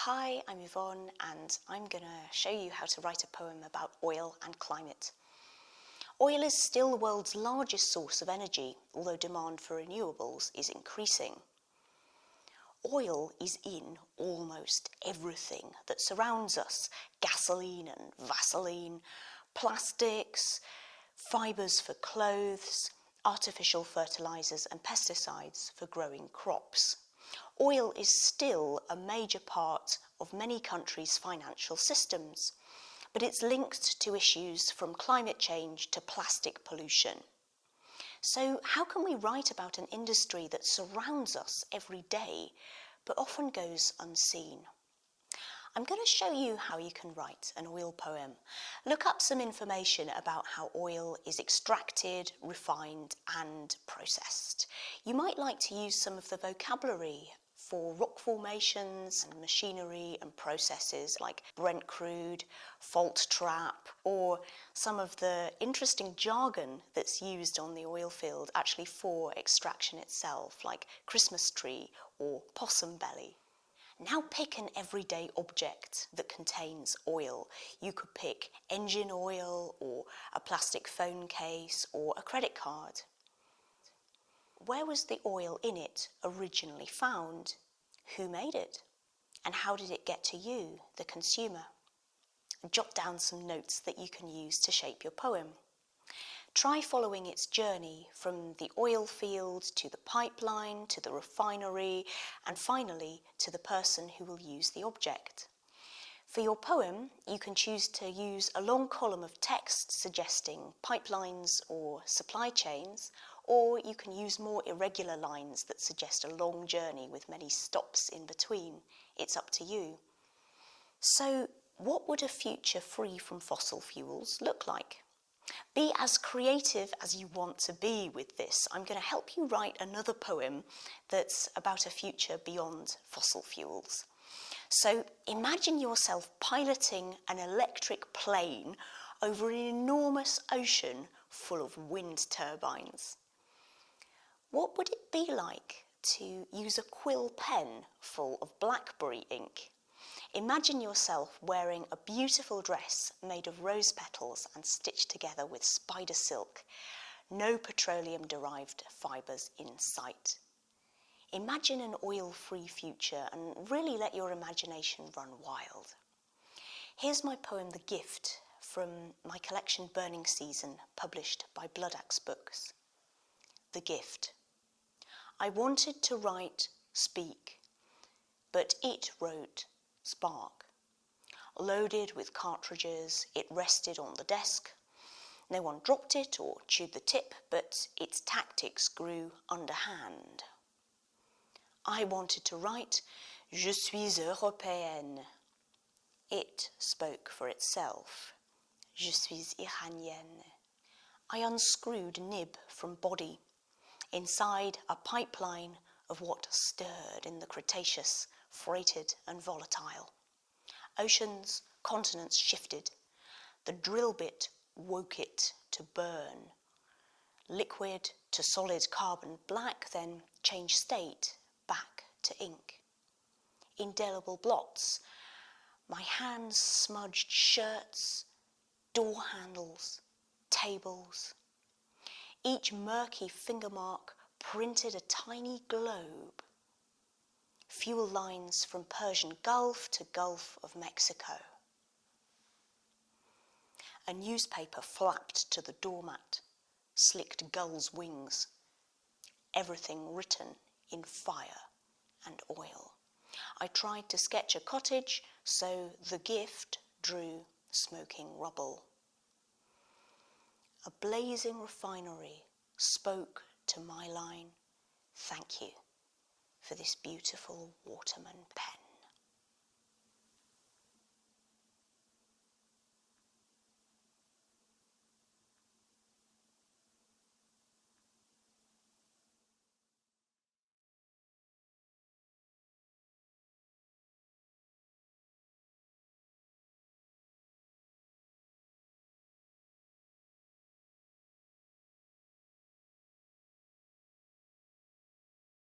Hi, I'm Yvonne and I'm going to show you how to write a poem about oil and climate. Oil is still the world's largest source of energy, although demand for renewables is increasing. Oil is in almost everything that surrounds us: gasoline and Vaseline, plastics, fibres for clothes, artificial fertilisers and pesticides for growing crops. Oil is still a major part of many countries' financial systems, but it's linked to issues from climate change to plastic pollution. So how can we write about an industry that surrounds us every day, but often goes unseen? I'm going to show you how you can write an oil poem. Look up some information about how oil is extracted, refined and processed. You might like to use some of the vocabulary for rock formations and machinery and processes like Brent crude, fault trap, or some of the interesting jargon that's used on the oil field actually for extraction itself, like Christmas tree or possum belly. Now pick an everyday object that contains oil. You could pick engine oil or a plastic phone case or a credit card. Where was the oil in it originally found? Who made it? And how did it get to you, the consumer? Jot down some notes that you can use to shape your poem. Try following its journey from the oil field to the pipeline, to the refinery, and finally to the person who will use the object. For your poem, you can choose to use a long column of text suggesting pipelines or supply chains, or you can use more irregular lines that suggest a long journey with many stops in between. It's up to you. So, what would a future free from fossil fuels look like? Be as creative as you want to be with this. I'm going to help you write another poem that's about a future beyond fossil fuels. So imagine yourself piloting an electric plane over an enormous ocean full of wind turbines. What would it be like to use a quill pen full of blackberry ink? Imagine yourself wearing a beautiful dress made of rose petals and stitched together with spider silk. No petroleum-derived fibres in sight. Imagine an oil-free future and really let your imagination run wild. Here's my poem, The Gift, from my collection Burning Season, published by Bloodaxe Books. The Gift. I wanted to write, speak, but it wrote, spark. Loaded with cartridges, it rested on the desk. No one dropped it or chewed the tip, but its tactics grew underhand. I wanted to write, Je suis européenne. It spoke for itself. Je suis iranienne. I unscrewed nib from body. Inside a pipeline of what stirred in the Cretaceous, freighted and volatile. Oceans, continents shifted. The drill bit woke it to burn. Liquid to solid carbon black, then changed state back to ink. Indelible blots. My hands smudged shirts, door handles, tables. Each murky finger mark printed a tiny globe. Fuel lines from Persian Gulf to Gulf of Mexico. A newspaper flapped to the doormat, slicked gull's wings. Everything written in fire and oil. I tried to sketch a cottage, so the gift drew smoking rubble. A blazing refinery spoke to my line, thank you for this beautiful Waterman pen.